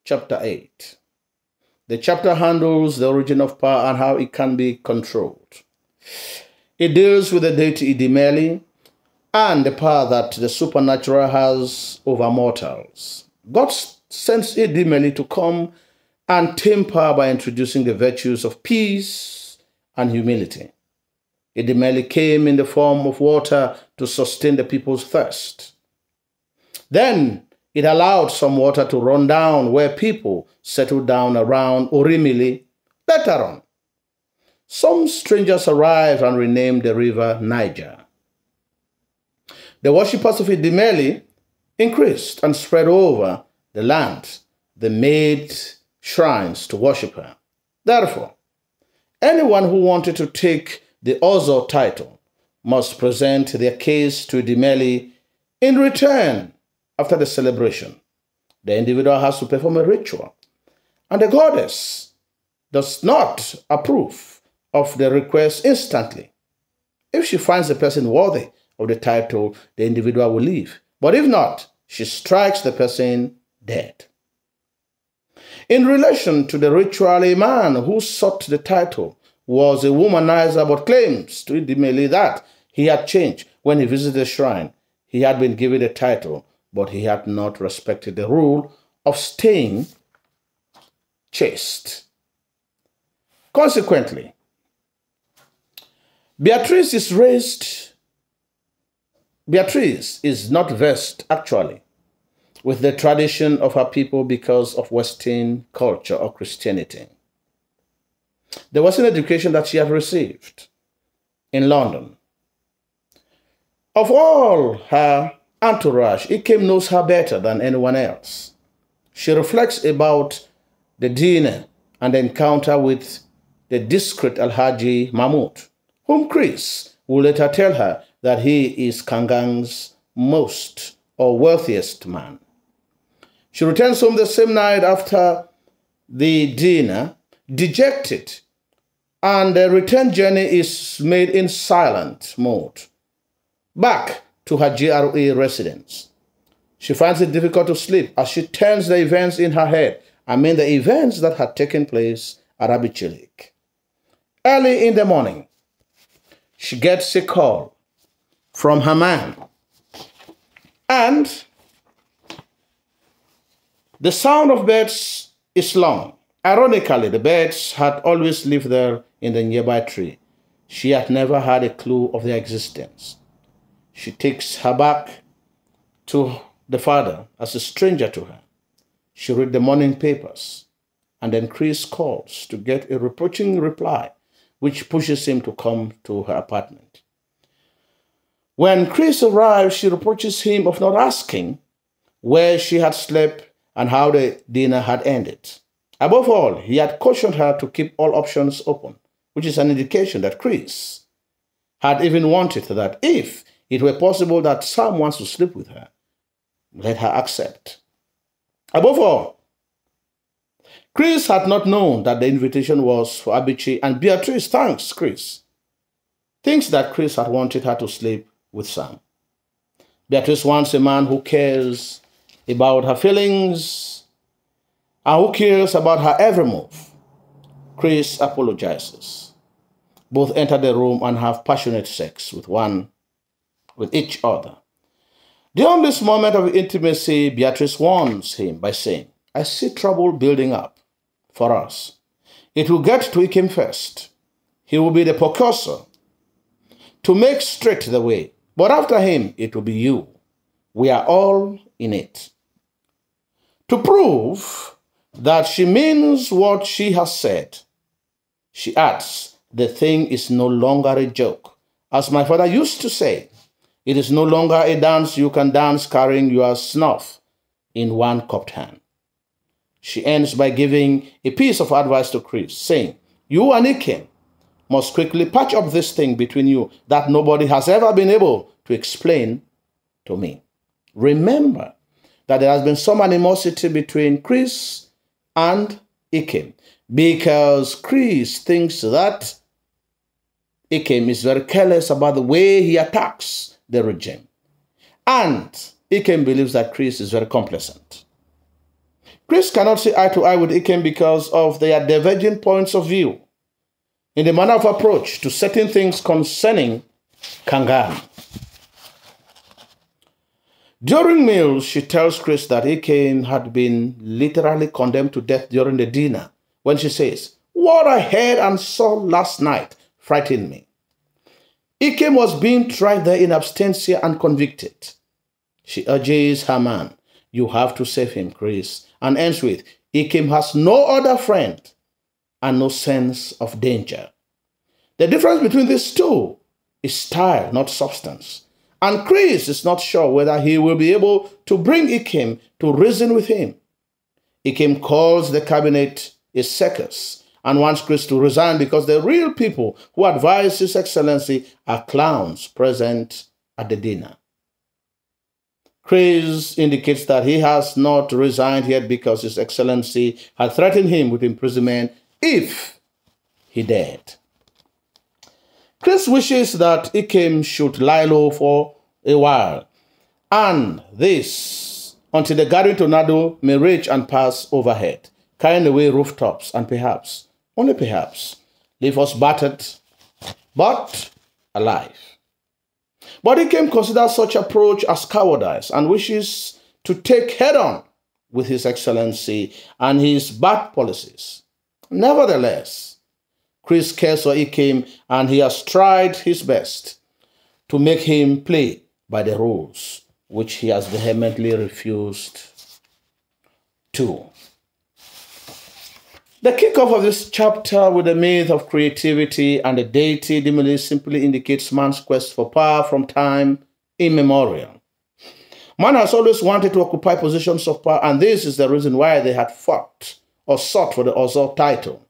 chapter 8. The chapter handles the origin of power and how it can be controlled. It deals with the deity Idimeli and the power that the supernatural has over mortals. God sends Idimeli to come and tame power by introducing the virtues of peace and humility. Idimeli came in the form of water to sustain the people's thirst. Then it allowed some water to run down where people settled down around Orimili. Later on, some strangers arrived and renamed the river Niger. The worshippers of Idimeli increased and spread over the land. They made shrines to worship her. Therefore, anyone who wanted to take the Ozo title must present their case to Idimeli. In return, after the celebration, the individual has to perform a ritual, and the goddess does not approve of the request instantly. If she finds the person worthy of the title, the individual will leave. But if not, she strikes the person dead. In relation to the ritual, a man who sought the title was a womanizer but claims to Idimeli that he had changed when he visited the shrine. He had been given the title, but he had not respected the rule of staying chaste. Consequently, Beatrice is not versed, actually, with the tradition of her people because of Western culture or Christianity. The Western education that she had received in London. Of all her entourage, Ikem knows her better than anyone else. She reflects about the dinner and the encounter with the discreet Alhaji Mahmoud, whom Chris will later tell her that he is Kangang's most or wealthiest man. She returns home the same night after the dinner, dejected, and the return journey is made in silent mode, back to her GRA residence. She finds it difficult to sleep as she turns the events in her head. The events that had taken place at Abichilik. Early in the morning, she gets a call from her man, and the sound of birds is long. Ironically, the birds had always lived there in the nearby tree. She had never had a clue of their existence. She takes her back to the father as a stranger to her. She read the morning papers, and then Chris calls to get a reproaching reply, which pushes him to come to her apartment. When Chris arrives, she reproaches him of not asking where she had slept and how the dinner had ended. Above all, he had cautioned her to keep all options open, which is an indication that Chris had even wanted that if it were possible that Sam wants to sleep with her, let her accept. Above all, Chris had not known that the invitation was for Abichi, and Beatrice thinks that Chris had wanted her to sleep with Sam. Beatrice wants a man who cares about her feelings and who cares about her every move. Chris apologizes. Both enter the room and have passionate sex with each other. During this moment of intimacy, Beatrice warns him by saying, I see trouble building up for us. It will get to Ikem first. He will be the precursor to make straight the way. But after him, it will be you. We are all in it. To prove that she means what she has said, she adds, the thing is no longer a joke. As my father used to say, it is no longer a dance you can dance carrying your snuff in one cupped hand. She ends by giving a piece of advice to Chris, saying, you and Ikem must quickly patch up this thing between you that nobody has ever been able to explain to me. Remember that there has been some animosity between Chris and Ikem because Chris thinks that Ikem is very careless about the way he attacks the regime. And Ikem believes that Chris is very complacent. Chris cannot see eye to eye with Ikem because of their diverging points of view in the manner of approach to certain things concerning Kangan. During meals, she tells Chris that Ikem had been literally condemned to death during the dinner when she says, "What I heard and saw last night frightened me." Ikem was being tried there in absentia and convicted. She urges her man, "You have to save him, Chris," and ends with, "Ikem has no other friend and no sense of danger." The difference between these two is style, not substance. And Chris is not sure whether he will be able to bring Ikem to reason with him. Ikem calls the cabinet a circus and wants Chris to resign because the real people who advise His Excellency are clowns present at the dinner. Chris indicates that he has not resigned yet because His Excellency had threatened him with imprisonment if he dared. Chris wishes that Ikem should lie low for a while, and this until the gathering tornado may rage and pass overhead, carrying away rooftops and perhaps, only perhaps, leave us battered but alive. But Ikem considers such approach as cowardice and wishes to take head-on with His Excellency and his bad policies. Nevertheless, Chris cares for Ikem and he has tried his best to make him play by the rules, which he has vehemently refused to. The kickoff of this chapter with the myth of creativity and the deity dimly simply indicates man's quest for power from time immemorial. Man has always wanted to occupy positions of power, and this is the reason why they had fought or sought for the Ozor title.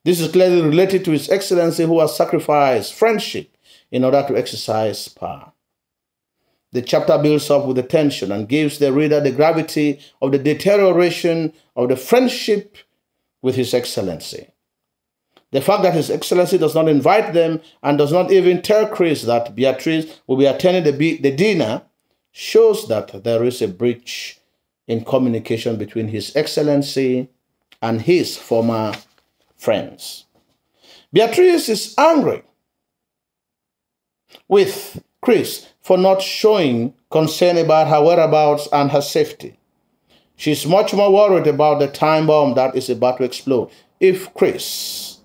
This is clearly related to His Excellency, who has sacrificed friendship in order to exercise power. The chapter builds up with the tension and gives the reader the gravity of the deterioration of the friendship with His Excellency. The fact that His Excellency does not invite them and does not even tell Chris that Beatrice will be attending the dinner shows that there is a breach in communication between His Excellency and his former friends. Beatrice is angry with Chris for not showing concern about her whereabouts and her safety. She's much more worried about the time bomb that is about to explode if Chris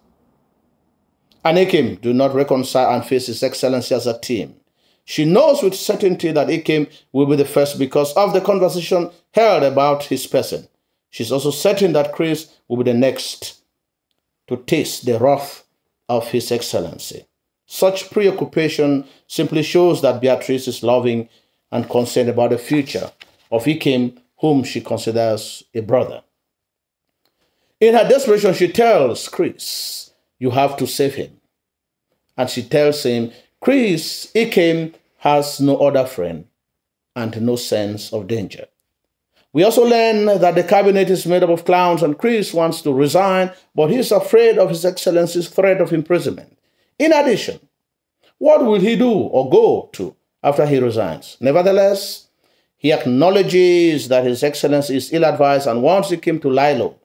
and Ikem do not reconcile and face His Excellency as a team. She knows with certainty that Ikem will be the first because of the conversation held about his person. She's also certain that Chris will be the next to taste the wrath of His Excellency. Such preoccupation simply shows that Beatrice is loving and concerned about the future of Ikem, whom she considers a brother. In her desperation, she tells Chris, "You have to save him." And she tells him, Chris, Ikem has no other friend and no sense of danger. We also learn that the cabinet is made up of clowns and Chris wants to resign, but he is afraid of His Excellency's threat of imprisonment. In addition, what will he do or go to after he resigns? Nevertheless, he acknowledges that His Excellency is ill-advised and wants Ikem to lie low.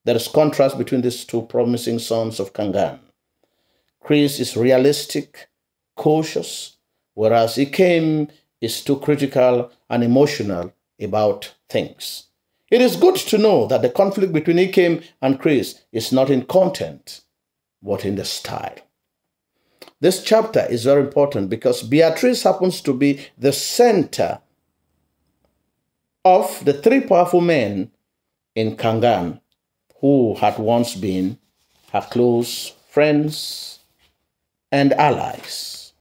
There is contrast between these two promising sons of Kangan. Chris is realistic, cautious, whereas Ikem is too critical and emotional about things. It is good to know that the conflict between Ikem and Chris is not in content, but in the style. This chapter is very important because Beatrice happens to be the center of the three powerful men in Kangan who had once been her close friends and allies.